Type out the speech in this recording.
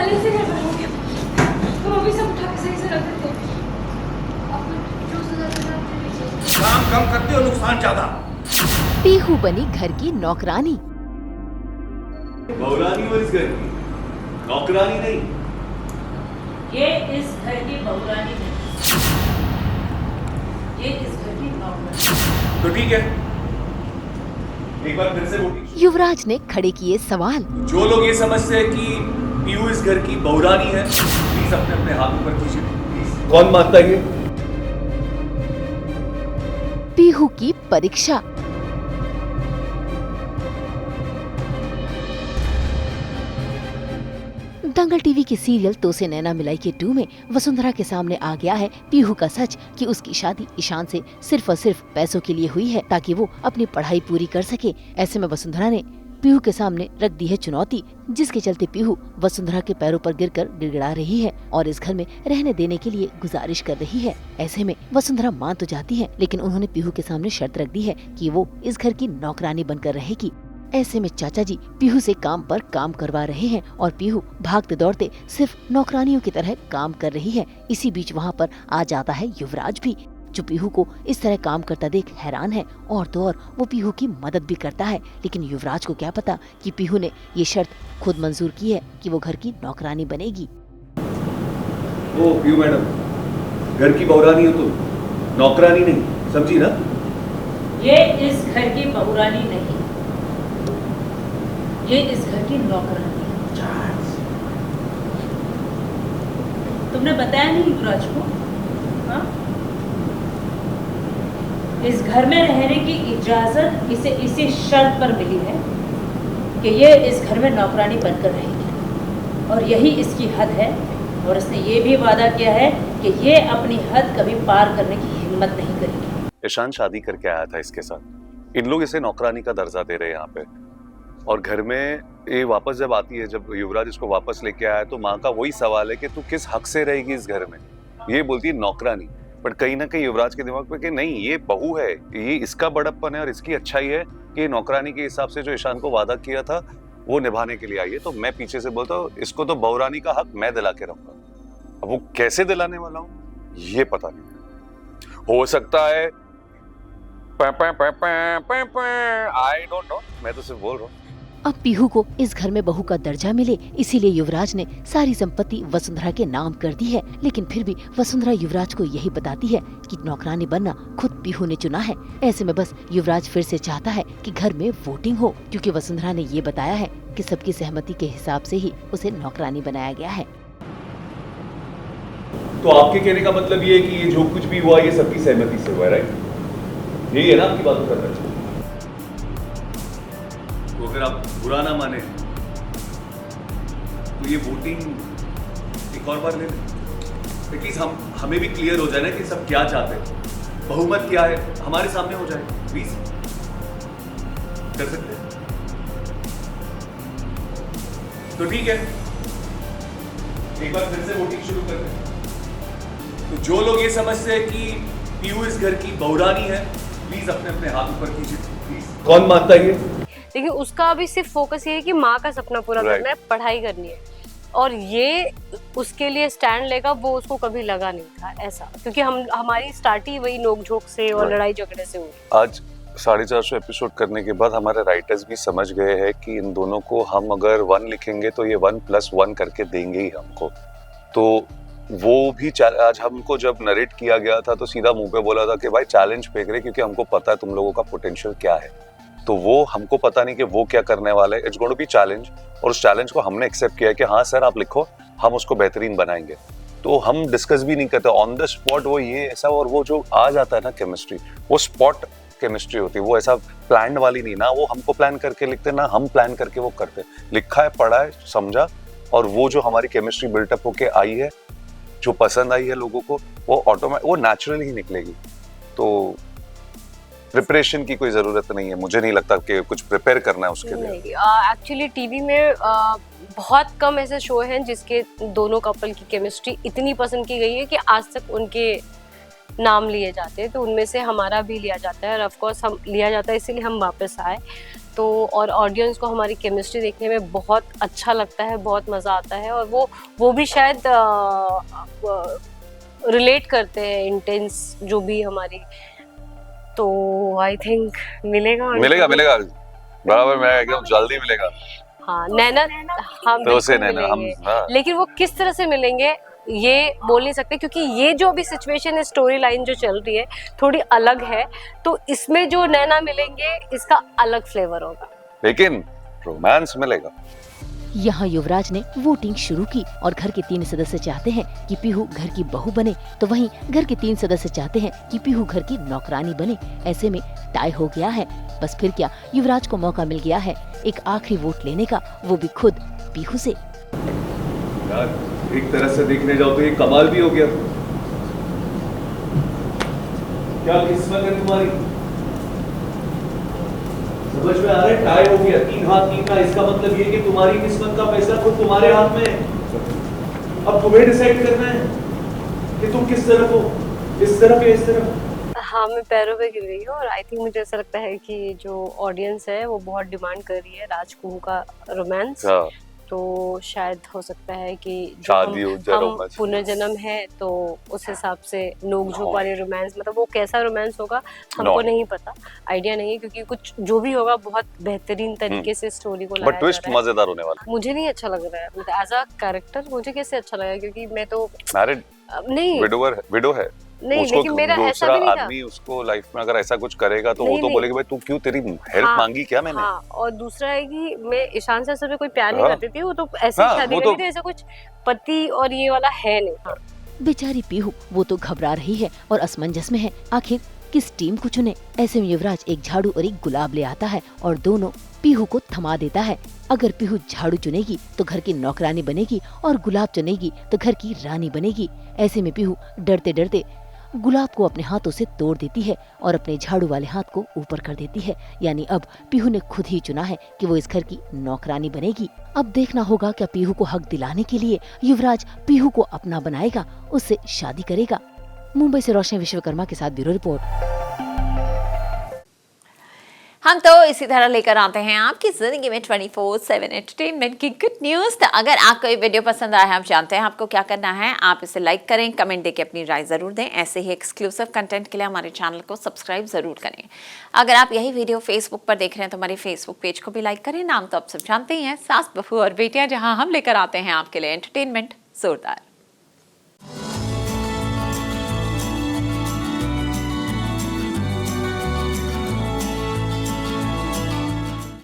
पहले से गड़बड़ हो गया। तुम अभी सब उठा के सही से रख देते हो। काम कम करते हो, नुकसान ज्यादा। पीहू बनी घर की नौकरानी। बहुरानी हो इस घर की, नौकरानी नहीं। ये इस घर की बहुरानी नहीं, ये इस घर की नौकरानी। तो ठीक है, एक बार फिर से वोटिंग। युवराज ने खड़े किए सवाल। जो लोग ये समझते हैं कि पीहू इस घर की बहुरानी है, प्लीज अपने अपने हाथ ऊपर कीजिए प्लीज। कौन मानता है ये? पीहू की परीक्षा। दंगल टीवी की सीरियल तो से नैना मिलाई के 2 में वसुंधरा के सामने आ गया है पीहू का सच कि उसकी शादी ईशान से सिर्फ और सिर्फ पैसों के लिए हुई है, ताकि वो अपनी पढ़ाई पूरी कर सके। ऐसे में वसुंधरा ने पीहू के सामने रख दी है चुनौती, जिसके चलते पीहू वसुंधरा के पैरों पर गिरकर गिड़गिड़ा रही है और इस घर में रहने देने के लिए गुजारिश कर रही है। ऐसे में वसुंधरा मान तो जाती है, लेकिन उन्होंने पीहू के सामने शर्त रख दी है कि वो इस घर की नौकरानी बनकर रहेगी। ऐसे में चाचा जी पीहू से काम पर काम करवा रहे हैं और पीहू भागते दौड़ते सिर्फ नौकरानियों की तरह काम कर रही है। इसी बीच वहाँ पर आ जाता है युवराज भी, जो पीहू को इस तरह काम करता देख हैरान है और तो और वो पीहू की मदद भी करता है। लेकिन युवराज को क्या पता कि पीहू ने ये शर्त खुद मंजूर की है कि वो घर की नौकरानी बनेगी। ओ पीहू मैडम, घर की बहुरानी हो तुम, नौकरानी नहीं, समझी ना? ये इस घर की बहुरानी नहीं, ये इस घर की नौकरानी है। तुमने बताया नहीं युवराज को? हाँ? इस घर में रहने की इजाजत इसे इसी शर्त पर मिली है कि ये इस घर में नौकरानी बनकर रहेगी, और यही इसकी हद है। और इसने ये भी वादा किया है कि ये अपनी हद कभी पार करने की हिम्मत नहीं करेगी। ईशान शादी करके आया था इसके साथ, इन लोग इसे नौकरानी का दर्जा दे रहे हैं यहाँ पे, और घर में ये वापस जब आती है, जब युवराज इसको वापस लेके आया, तो माँ का वही सवाल है कि तू किस हक से रहेगी इस घर में। ये बोलती है नौकरानी, पर कहीं ना कहीं युवराज के दिमाग में कि नहीं, ये बहू है, ये इसका बड़प्पन है और इसकी अच्छाई है कि नौकरानी के हिसाब से जो ईशान को वादा किया था वो निभाने के लिए आई है। तो मैं पीछे से बोलता हूँ इसको तो बहुरानी का हक मैं दिला के रहूंगा। अब वो कैसे दिलाने वाला हूँ ये पता नहीं, हो सकता है आई डोंट नो, मैं तो सिर्फ बोल रहा हूँ। अब पीहू को इस घर में बहू का दर्जा मिले, इसीलिए युवराज ने सारी संपत्ति वसुंधरा के नाम कर दी है। लेकिन फिर भी वसुंधरा युवराज को यही बताती है कि नौकरानी बनना खुद पीहू ने चुना है। ऐसे में बस युवराज फिर से चाहता है कि घर में वोटिंग हो, क्योंकि वसुंधरा ने ये बताया है कि सबकी सहमति के हिसाब से ही उसे नौकरानी बनाया गया है। तो आपके कहने का मतलब ये है कि ये जो कुछ भी हुआ ये सबकी सहमति से हुआ है, राइट? यही है ना आपकी बात करना चाहिए। तो अगर आप बुरा ना माने तो ये वोटिंग एक और बार ले लें, एटलीस्ट हमें भी क्लियर हो जाए ना कि सब क्या चाहते हैं, बहुमत क्या है हमारे सामने हो जाए। प्लीज कर सकते हैं तो ठीक है, एक बार फिर से वोटिंग शुरू करते हैं। तो जो लोग ये समझते हैं कि पीहू इस घर की बहुरानी है, प्लीज अपने अपने हाथ ऊपर कीजिए प्लीज। कौन मानता है ये? देखिए, उसका अभी सिर्फ फोकस ये है कि माँ का सपना पूरा करना है, पढ़ाई करनी है, और ये उसके लिए स्टैंड लेगा, वो उसको कभी लगा नहीं था ऐसा, क्योंकि हमारी स्टार्ट ही वही नोक-झोंक से और लड़ाई झगड़े से हुई। आज 450 एपिसोड करने के बाद हमारे राइटर्स भी समझ गए हैं कि इन दोनों को हम अगर 1 लिखेंगे तो ये 1+1 करके देंगे ही हमको। तो वो भी आज हमको जब नरेट किया गया था तो सीधा मुंह पे बोला था कि भाई चैलेंज फेंक रहे, क्योंकि हमको पता है तुम लोगों का पोटेंशियल क्या है। तो वो हमको पता नहीं कि वो क्या करने वाला है, it's going to be challenge, और उस चैलेंज को हमने एक्सेप्ट किया है कि हाँ सर आप लिखो, हम उसको बेहतरीन बनाएंगे। तो हम डिस्कस भी नहीं करते ऑन द स्पॉट, वो ये ऐसा, और वो जो आ जाता है ना केमिस्ट्री, वो स्पॉट केमिस्ट्री होती है, वो ऐसा प्लान वाली नहीं ना, वो हमको प्लान करके लिखते ना हम प्लान करके वो करते, लिखा है, पढ़ा है, समझा, और वो जो हमारी केमिस्ट्री बिल्टअप होके आई है, जो पसंद आई है लोगों को, वो ऑटोमेटिक, वो नेचुरली ही निकलेगी। तो प्रिपरेशन की कोई जरूरत नहीं है, मुझे नहीं लगता कि कुछ प्रिपेयर करना है उसके लिए। एक्चुअली टीवी में बहुत कम ऐसे शो हैं जिसके दोनों कपल की केमिस्ट्री इतनी पसंद की गई है कि आज तक उनके नाम लिए जाते हैं, तो उनमें से हमारा भी लिया जाता है, और ऑफ कोर्स हम लिया जाता है, इसीलिए हम वापस आए। तो और ऑडियंस को हमारी केमिस्ट्री देखने में बहुत अच्छा लगता है, बहुत मज़ा आता है, और वो भी शायद रिलेट करते हैं इंटेंस जो भी हमारी, तो आई थिंक मिलेगा बराबर, मैं एकदम जल्दी मिलेगा। हाँ नैना, हम तो उसे बिल्कुल नैना हम, मिलेंगे। हाँ। लेकिन वो किस तरह से मिलेंगे ये बोल नहीं सकते, क्योंकि ये जो अभी सिचुएशन है, स्टोरी लाइन जो चल रही है थोड़ी अलग है, तो इसमें जो नैना मिलेंगे इसका अलग फ्लेवर होगा, लेकिन रोमांस मिलेगा। यहाँ युवराज ने वोटिंग शुरू की और घर के 3 सदस्य चाहते हैं कि पीहू घर की बहू बने, तो वहीं घर के 3 सदस्य चाहते हैं कि पीहू घर की नौकरानी बने। ऐसे में टाई हो गया है। बस फिर क्या, युवराज को मौका मिल गया है एक आखिरी वोट लेने का, वो भी खुद पीहू से। यार एक तरह से देखने जाओ तो ये कमाल भी हो गया। क्या किस्मत है तुम्हारी, समझ में आ रहा है? टाई हो गया, 3 हाथ 3 का। इसका मतलब ये कि तुम्हारी किस्मत का फैसला खुद तुम्हारे हाथ में है। अब तुम्हें डिसाइड करना है कि तुम किस तरफ हो, इस तरफ या इस तरफ। हाँ मैं पैरों पे गिर रही हूँ, और आई थिंक मुझे ऐसा लगता है कि जो ऑडियंस है वो बहुत डिमांड कर रही है राजकुहू का रोमांस, तो शायद हो सकता है कि जो शादी हो जाए, हम रोमांस। पुनर्जन्म है तो उस हिसाब से नोक झोंक वाले रोमांस, मतलब वो कैसा रोमांस होगा हमको नहीं पता, आइडिया नहीं है, क्योंकि कुछ जो भी होगा बहुत बेहतरीन तरीके से स्टोरी को लाया बट ट्विस्ट जा रहा है। मजेदार होने वाला मुझे नहीं अच्छा लग रहा है एज अ कैरेक्टर, मुझे कैसे अच्छा लगा, क्योंकि मैं तो मैरिड नहीं विडो है नहीं, उसको लेकिन मेरा ऐसा दूसरा भी नहीं था। आदमी उसको लाइफ में अगर ऐसा कुछ करेगा तो वो नहीं, तो नहीं। बोलेगी भाई तू क्यों, तेरी हेल्प हाँ, मांगी क्या मैंने। हाँ, और दूसरा है कि मैं ईशान से असल में कोई प्यार नहीं हाँ। करती थी, वो तो ऐसे हाँ, शादी वो करी तो- थी, ऐसा कुछ पति और ये वाला है नहीं। हाँ। बेचारी पीहू वो तो घबरा रही है और असमंजस में है, आखिर किस टीम को चुने। ऐसे में युवराज एक झाड़ू और एक गुलाब ले आता है और दोनों पीहू को थमा देता है। अगर पीहू झाड़ू चुनेगी तो घर की नौकरानी बनेगी और गुलाब चुनेगी तो घर की रानी बनेगी। ऐसे में पीहू डरते डरते गुलाब को अपने हाथों से तोड़ देती है और अपने झाड़ू वाले हाथ को ऊपर कर देती है। यानी अब पीहू ने खुद ही चुना है कि वो इस घर की नौकरानी बनेगी। अब देखना होगा क्या पीहू को हक दिलाने के लिए युवराज पीहू को अपना बनाएगा, उससे शादी करेगा। मुंबई से रोशनी विश्वकर्मा के साथ ब्यूरो रिपोर्ट। हम तो इसी तरह लेकर आते हैं आपकी जिंदगी में 24/7 एंटरटेनमेंट की गुड न्यूज। तो अगर आपको ये वीडियो पसंद आया है, हम जानते हैं आपको क्या करना है, आप इसे लाइक करें, कमेंट देके अपनी राय जरूर दें। ऐसे ही एक्सक्लूसिव कंटेंट के लिए हमारे चैनल को सब्सक्राइब जरूर करें। अगर आप यही वीडियो फेसबुक पर देख रहे हैं तो हमारे फेसबुक पेज को भी लाइक करें। नाम तो आप सब जानते ही हैं, सास बहू और बेटियां, जहां हम लेकर आते हैं आपके लिए एंटरटेनमेंट जोरदार।